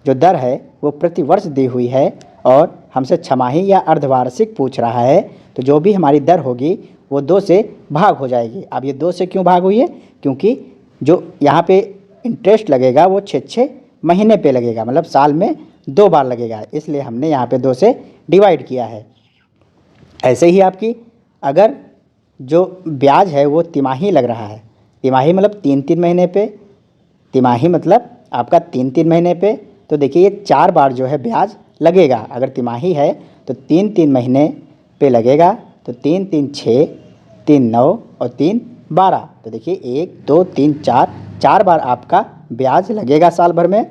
जो दर है वो प्रति वर्ष दी हुई है और हमसे छमाही या अर्धवार्षिक पूछ रहा है, तो जो भी हमारी दर होगी वो 2 से भाग हो जाएगी। अब ये 2 से क्यों भाग हुई है, क्योंकि जो यहाँ पे इंटरेस्ट लगेगा वो 6 महीने पे लगेगा, मतलब साल में 2 बार लगेगा, इसलिए हमने यहाँ पे 2 से डिवाइड किया है। ऐसे ही आपकी अगर जो ब्याज है वो तिमाही लग रहा है, तिमाही मतलब 3 महीने पे, तिमाही मतलब आपका 3 महीने पे, तो देखिए ये 4 बार जो है ब्याज लगेगा। अगर तिमाही है तो 3 महीने पे लगेगा, तो 3 6, 3 9 और 3 12, तो देखिए 1 2 3 4 बार आपका ब्याज लगेगा साल भर में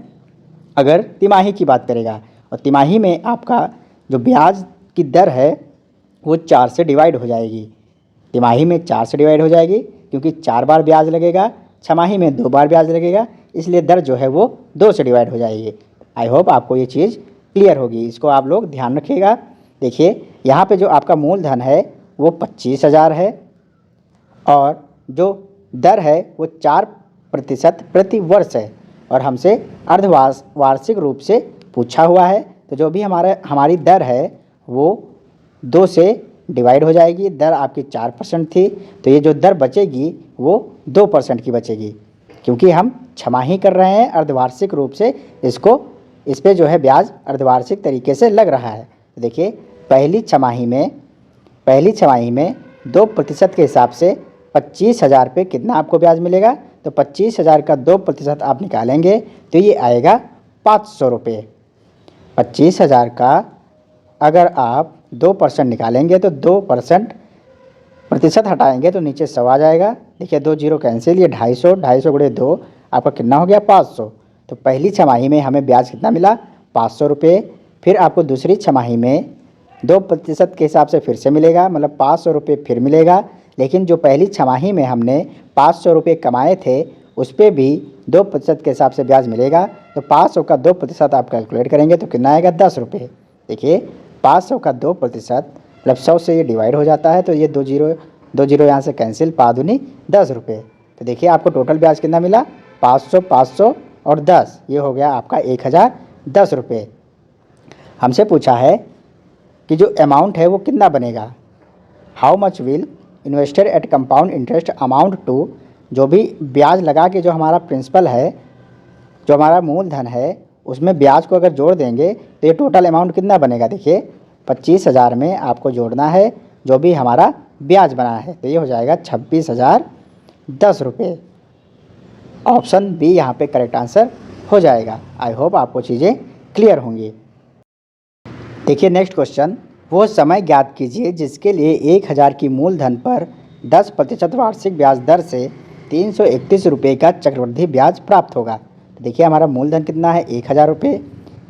अगर तिमाही की बात करेगा। और तिमाही में आपका जो ब्याज की दर है वो 4 से डिवाइड हो जाएगी। तिमाही में 4 से डिवाइड हो जाएगी क्योंकि 4 बार ब्याज लगेगा, छमाही में 2 बार ब्याज लगेगा, इसलिए दर जो है वो 2 से डिवाइड हो जाएगी। आई होप आपको ये चीज़ क्लियर होगी, इसको आप लोग ध्यान रखिएगा। देखिए यहाँ पे जो आपका मूलधन है वो 25,000 है और जो दर है वो 4% प्रति वर्ष है और हमसे अर्धवार्षिक रूप से पूछा हुआ है। तो जो भी हमारी दर है वो 2 से डिवाइड हो जाएगी। दर आपकी 4% थी, तो ये जो दर बचेगी वो 2% की बचेगी, क्योंकि हम छमाही कर रहे हैं अर्धवार्षिक रूप से, इस पे जो है ब्याज अर्धवार्षिक तरीके से लग रहा है। तो देखिए पहली छमाही में 2% के हिसाब से 25,000 पे कितना आपको ब्याज मिलेगा, तो 25,000 का 2% आप निकालेंगे तो ये आएगा 500 रुपये। 25,000 का अगर आप 2% निकालेंगे तो 2% प्रतिशत हटाएंगे तो नीचे 100 आ जाएगा। देखिए 2 जीरो कैंसिल, ये 250, 250 गुणे 2 आपका कितना हो गया 500। तो पहली छमाही में हमें ब्याज कितना मिला 500 रुपये। फिर आपको दूसरी छमाही में 2% के हिसाब से फिर से मिलेगा, मतलब 500 रुपये फिर मिलेगा। लेकिन जो पहली छमाही में हमने 500 रुपये कमाए थे उस पर भी 2% के हिसाब से ब्याज मिलेगा। तो 500 का 2% आप कैलकुलेट करेंगे तो कितना आएगा 10 रुपये। देखिए 500 का 2% मतलब 100 से ये डिवाइड हो जाता है, तो ये 2 जीरो यहाँ से कैंसिल, 5 दूनी 10 रुपये। तो देखिए आपको टोटल ब्याज कितना मिला 500, 500 और 10, ये हो गया आपका 1010 रुपये। हमसे पूछा है कि जो अमाउंट है वो कितना बनेगा। How much will investor at compound interest amount to, जो भी ब्याज लगा के जो हमारा प्रिंसिपल है, जो हमारा मूलधन है, उसमें ब्याज को अगर जोड़ देंगे तो ये टोटल अमाउंट कितना बनेगा। देखिए 25,000 में आपको जोड़ना है जो भी हमारा ब्याज बना है, तो ये हो जाएगा 26,010 रुपये। ऑप्शन बी यहाँ पे करेक्ट आंसर हो जाएगा। आई होप आपको चीज़ें क्लियर होंगी। देखिए नेक्स्ट क्वेश्चन, वो समय ज्ञात कीजिए जिसके लिए 1,000 की मूलधन पर 10% वार्षिक ब्याज दर से 331 रुपये का चक्रवृद्धि ब्याज प्राप्त होगा। तो देखिए हमारा मूलधन कितना है 1,000 रुपये,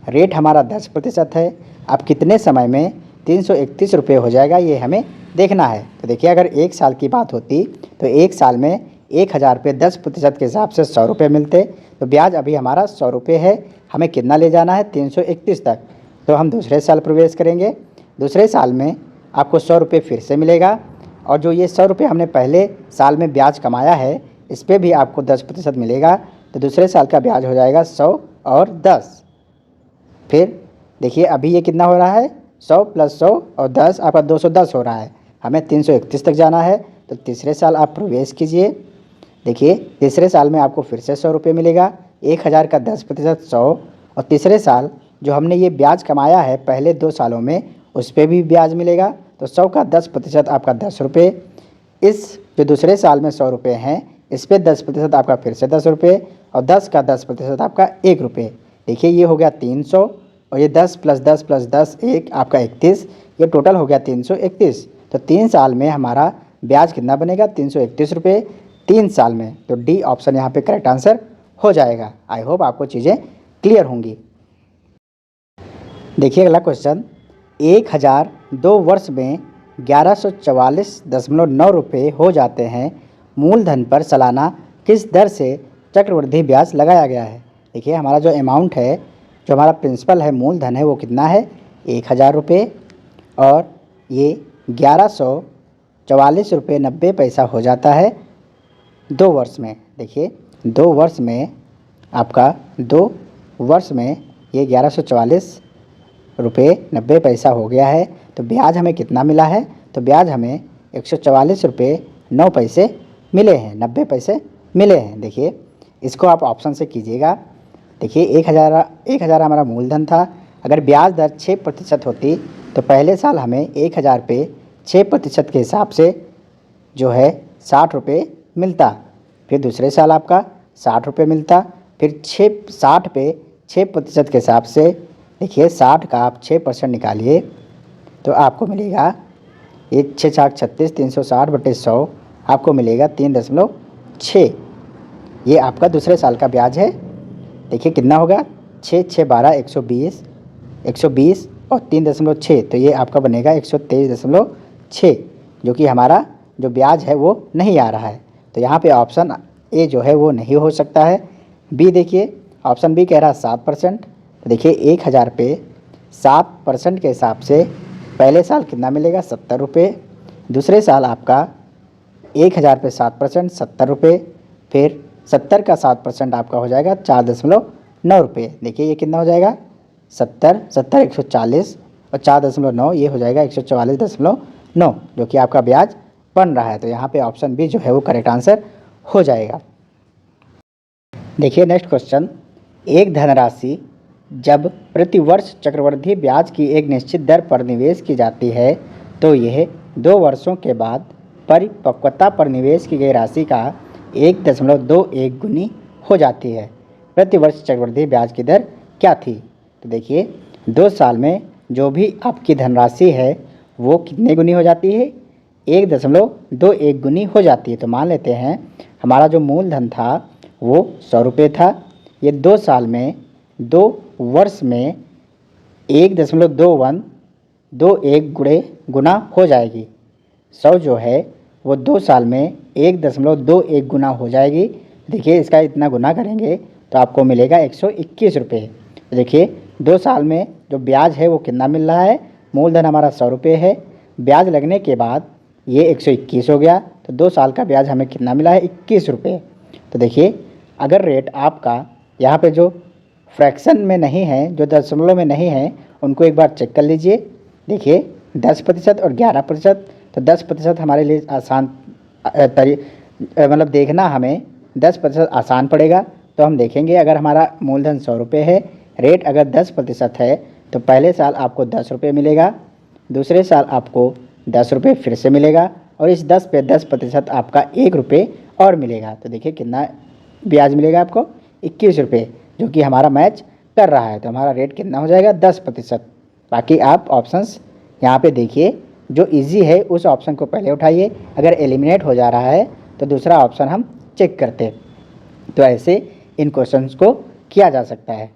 रेट हमारा 10% है। अब कितने समय में 331 रुपये हो जाएगा ये हमें देखना है। तो देखिए अगर 1 साल की बात होती तो 1 साल में 1,000 पे 10% के हिसाब से 100 रुपये मिलते, तो ब्याज अभी हमारा 100 रुपये है, हमें कितना ले जाना है 331 तक। तो हम दूसरे साल प्रवेश करेंगे। दूसरे साल में आपको 100 रुपये फिर से मिलेगा, और जो ये 100 रुपये हमने पहले साल में ब्याज कमाया है इस पर भी आपको 10% मिलेगा। तो दूसरे साल का ब्याज हो जाएगा 100 और 10। फिर देखिए अभी ये कितना हो रहा है 100 + 100 और 10 आपका 210 हो रहा है, हमें 331 तक जाना है। तो तीसरे साल आप प्रवेश कीजिए। देखिए तीसरे साल में आपको फिर से 100 रुपये मिलेगा, 1,000 का 10% 100, और तीसरे साल जो हमने ये ब्याज कमाया है पहले 2 सालों में उस पर भी ब्याज मिलेगा। तो 100 का 10% आपका 10 रुपये। इस जो दूसरे साल में 100 रुपये हैं इस पर 10% आपका फिर से 10 रुपये, और 10 का 10% आपका 1 रुपये। देखिए ये हो गया 300, और ये 10 + 10 + 10 1 आपका 31, ये टोटल हो गया 331। तो 3 साल में हमारा ब्याज कितना बनेगा 331 रुपये 3 साल में। तो डी ऑप्शन यहाँ पे करेक्ट आंसर हो जाएगा। आई होप आपको चीज़ें क्लियर होंगी। देखिए अगला क्वेश्चन, 1,000 2 वर्ष में 1144.9 रुपये हो जाते हैं, मूलधन पर सालाना किस दर से चक्रवृद्धि ब्याज लगाया गया है। देखिए हमारा जो अमाउंट है, जो हमारा प्रिंसिपल है, मूलधन है, वो कितना है 1,000 रुपये, और ये 1144 रुपये 90 पैसा हो जाता है 2 वर्ष में। देखिए 2 वर्ष में आपका 2 वर्ष में ये 1144 रुपये 90 पैसा हो गया है। तो ब्याज हमें कितना मिला है, तो ब्याज हमें 144 रुपये 9 पैसे मिले हैं, 90 पैसे मिले हैं। देखिए इसको आप ऑप्शन से कीजिएगा। देखिए 1,000 हमारा मूलधन था, अगर ब्याज दर 6% होती तो पहले साल हमें 1,000 पे 6% के हिसाब से जो है 60 रुपये मिलता, फिर दूसरे साल आपका 60 रुपये मिलता, फिर 60 पे 6% के हिसाब से, देखिए 60 का आप 6% निकालिए तो आपको मिलेगा ये 6 × 36 360/100 आपको मिलेगा 3.6। ये आपका दूसरे साल का ब्याज है। देखिए कितना होगा 6 × 6 = 12 120 और 3.6, तो ये आपका बनेगा 123.6, जो कि हमारा जो ब्याज है वो नहीं आ रहा है। तो यहाँ पे ऑप्शन ए जो है वो नहीं हो सकता है। बी देखिए ऑप्शन बी कह रहा है 7%। तो देखिए 1,000 पे 7% के हिसाब से पहले साल कितना मिलेगा 70 रुपये, दूसरे साल आपका 1,000 पे 7% 70 रुपये, फिर 70 का 7% आपका हो जाएगा 4.9 रुपये। देखिए ये कितना हो जाएगा 70 140 और 4.9 ये हो जाएगा 144.9, जो कि आपका ब्याज बन रहा है। तो यहाँ पे ऑप्शन बी जो है वो करेक्ट आंसर हो जाएगा। देखिए नेक्स्ट क्वेश्चन, एक धनराशि जब प्रति वर्ष चक्रवृद्धि ब्याज की एक निश्चित दर पर निवेश की जाती है तो यह 2 वर्षों के बाद परिपक्वता पर निवेश की गई राशि का 1.21 गुनी हो जाती है। प्रति वर्ष चक्रवृद्धि ब्याज की दर क्या थी। तो देखिए 2 साल में जो भी आपकी धनराशि है वो कितने गुनी हो जाती है, 1.21 गुनी हो जाती है। तो मान लेते हैं हमारा जो मूलधन था वो 100 रुपये था, ये 2 साल में 2 वर्ष में 1.21 गुना हो जाएगी। 100 जो है वो 2 साल में 1.21 गुना हो जाएगी। देखिए इसका इतना गुना करेंगे तो आपको मिलेगा 121 रुपये। तो देखिए 2 साल में जो ब्याज है वो कितना मिल रहा है, मूलधन हमारा 100 रुपये है, ब्याज लगने के बाद ये 121 हो गया, तो 2 साल का ब्याज हमें कितना मिला है, 21 रुपये। तो देखिए अगर रेट आपका यहाँ पे जो फ्रैक्शन में नहीं है, जो दशमलव में नहीं है, उनको एक बार चेक कर लीजिए। देखिए 10% और 11%, तो 10% हमारे लिए आसान मतलब देखना हमें 10% आसान पड़ेगा। तो हम देखेंगे अगर हमारा मूलधन 100 रुपये है, रेट अगर 10% है तो पहले साल आपको 10 रुपये मिलेगा, दूसरे साल आपको 10 रुपये फिर से मिलेगा, और इस 10 पे 10% आपका 1 रुपये और मिलेगा। तो देखिए कितना ब्याज मिलेगा आपको, 21 रुपये, जो कि हमारा मैच कर रहा है। तो हमारा रेट कितना हो जाएगा, 10%। बाकी आप ऑप्शंस यहाँ पे देखिए, जो इजी है उस ऑप्शन को पहले उठाइए, अगर एलिमिनेट हो जा रहा है तो दूसरा ऑप्शन हम चेक करते। तो ऐसे इन क्वेश्चंस को किया जा सकता है।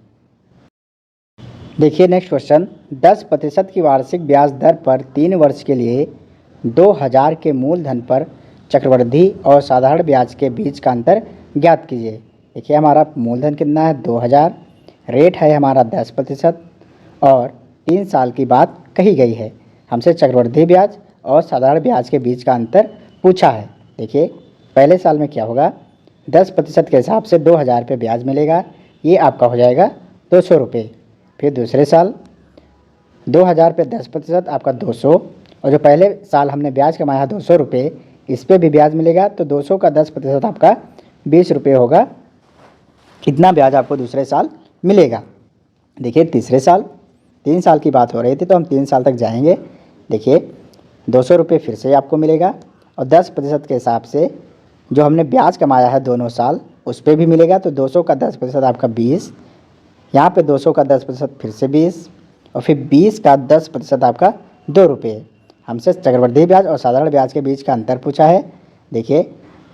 देखिए नेक्स्ट क्वेश्चन, 10% की वार्षिक ब्याज दर पर 3 वर्ष के लिए 2000 के मूलधन पर चक्रवृद्धि और साधारण ब्याज के बीच का अंतर ज्ञात कीजिए। देखिए हमारा मूलधन कितना है, 2000, रेट है हमारा 10% और 3 साल की बात कही गई है। हमसे चक्रवृद्धि ब्याज और साधारण ब्याज के बीच का अंतर पूछा है। देखिए पहले साल में क्या होगा, 10% के हिसाब से 2000 रुपये ब्याज मिलेगा, ये आपका हो जाएगा 200 रुपये। फिर दूसरे साल 2000 पे 10% आपका 200, और जो पहले साल हमने ब्याज कमाया 200 रुपये, इस पर भी ब्याज मिलेगा, तो 200 का 10% आपका 20 रुपये होगा। कितना ब्याज आपको दूसरे साल मिलेगा। देखिए तीसरे साल, 3 साल की बात हो रही थी तो हम 3 साल तक जाएंगे। देखिए 200 रुपये फिर से आपको मिलेगा, और 10% के हिसाब से जो हमने ब्याज कमाया है दोनों साल उस पर भी मिलेगा, तो 200 का 10% आपका 20, यहाँ पे 200 का 10% फिर से 20, और फिर 20 का 10% आपका 2 रुपये। हमसे चक्रवृद्धि ब्याज और साधारण ब्याज के बीच का अंतर पूछा है। देखिए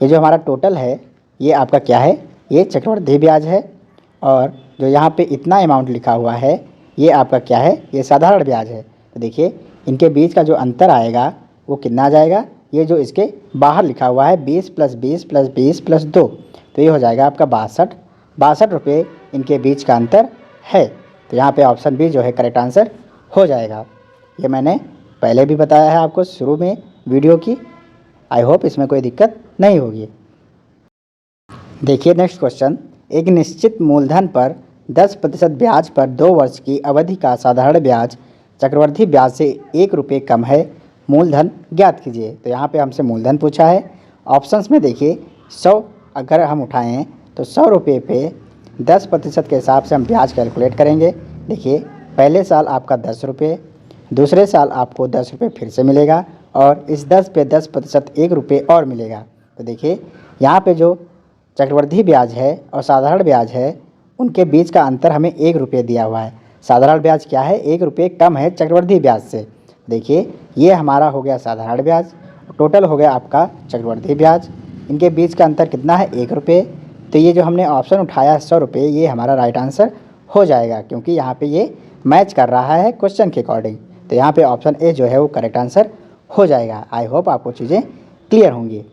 ये जो हमारा टोटल है ये आपका क्या है, ये चक्रवृद्धि ब्याज है, और जो यहाँ पे इतना अमाउंट लिखा हुआ है ये आपका क्या है, ये साधारण ब्याज है। तो देखिए इनके बीच का जो अंतर आएगा वो कितना आ जाएगा, ये जो इसके बाहर लिखा हुआ है 20 + 20 + 20 + 2, तो ये हो जाएगा आपका 62 रुपये इनके बीच का अंतर है। तो यहाँ पे ऑप्शन बी जो है करेक्ट आंसर हो जाएगा। ये मैंने पहले भी बताया है आपको शुरू में वीडियो की, आई होप इसमें कोई दिक्कत नहीं होगी। देखिए नेक्स्ट क्वेश्चन, एक निश्चित मूलधन पर 10% ब्याज पर 2 वर्ष की अवधि का साधारण ब्याज चक्रवृद्धि ब्याज से 1 रुपये कम है, मूलधन ज्ञात कीजिए। तो यहाँ पे हमसे मूलधन पूछा है। ऑप्शंस में देखिए 100 अगर हम उठाएं तो 100 रुपये पे 10% के हिसाब से हम ब्याज कैलकुलेट करेंगे। देखिए पहले साल आपका 10 रुपये, दूसरे साल आपको 10 रुपये फिर से मिलेगा, और इस 10 पे 10% 1 रुपये और मिलेगा। तो देखिए यहाँ पे जो चक्रवृद्धि ब्याज है और साधारण ब्याज है उनके बीच का अंतर हमें 1 रुपये दिया हुआ है। साधारण ब्याज क्या है, 1 रुपये कम है चक्रवृद्धि ब्याज से। देखिए ये हमारा हो गया साधारण ब्याज, टोटल हो गया आपका चक्रवृद्धि ब्याज, इनके बीच का अंतर कितना है, 1 रुपये। तो ये जो हमने ऑप्शन उठाया 100 रुपये, ये हमारा राइट आंसर हो जाएगा, क्योंकि यहाँ पे ये मैच कर रहा है क्वेश्चन के अकॉर्डिंग। तो यहाँ पे ऑप्शन ए जो है वो करेक्ट आंसर हो जाएगा। आई होप आपको चीज़ें क्लियर होंगी।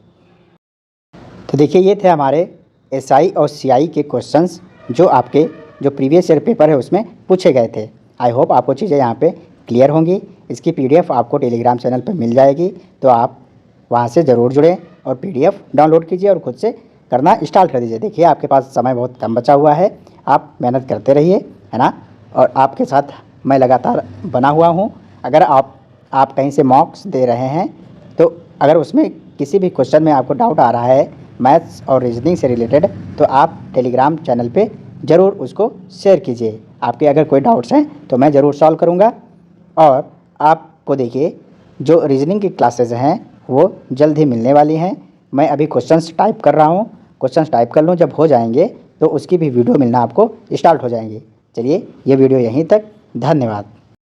तो देखिए ये थे हमारे एसआई और सीआई के क्वेश्चंस जो आपके जो प्रीवियस ईयर पेपर है उसमें पूछे गए थे। आई होप आपको चीज़ें यहाँ पे क्लियर होंगी। इसकी पीडीएफ आपको टेलीग्राम चैनल पर मिल जाएगी, तो आप वहाँ से ज़रूर जुड़ें और पीडीएफ डाउनलोड कीजिए और ख़ुद से करना स्टार्ट कर दीजिए। देखिए आपके पास समय बहुत कम बचा हुआ है, आप मेहनत करते रहिए, है ना, और आपके साथ मैं लगातार बना हुआ हूँ। अगर आप कहीं से मॉक्स दे रहे हैं तो अगर उसमें किसी भी क्वेश्चन में आपको डाउट आ रहा है मैथ्स और रीजनिंग से रिलेटेड, तो आप टेलीग्राम चैनल पे ज़रूर उसको शेयर कीजिए। आपके अगर कोई डाउट्स हैं तो मैं ज़रूर सॉल्व करूँगा। और आपको देखिए जो रीजनिंग की क्लासेस हैं वो जल्द ही मिलने वाली हैं। मैं अभी क्वेश्चंस टाइप कर रहा हूँ, क्वेश्चंस टाइप कर लूँ, जब हो जाएंगे तो उसकी भी वीडियो मिलना आपको स्टार्ट हो जाएंगी। चलिए ये वीडियो यहीं तक, धन्यवाद।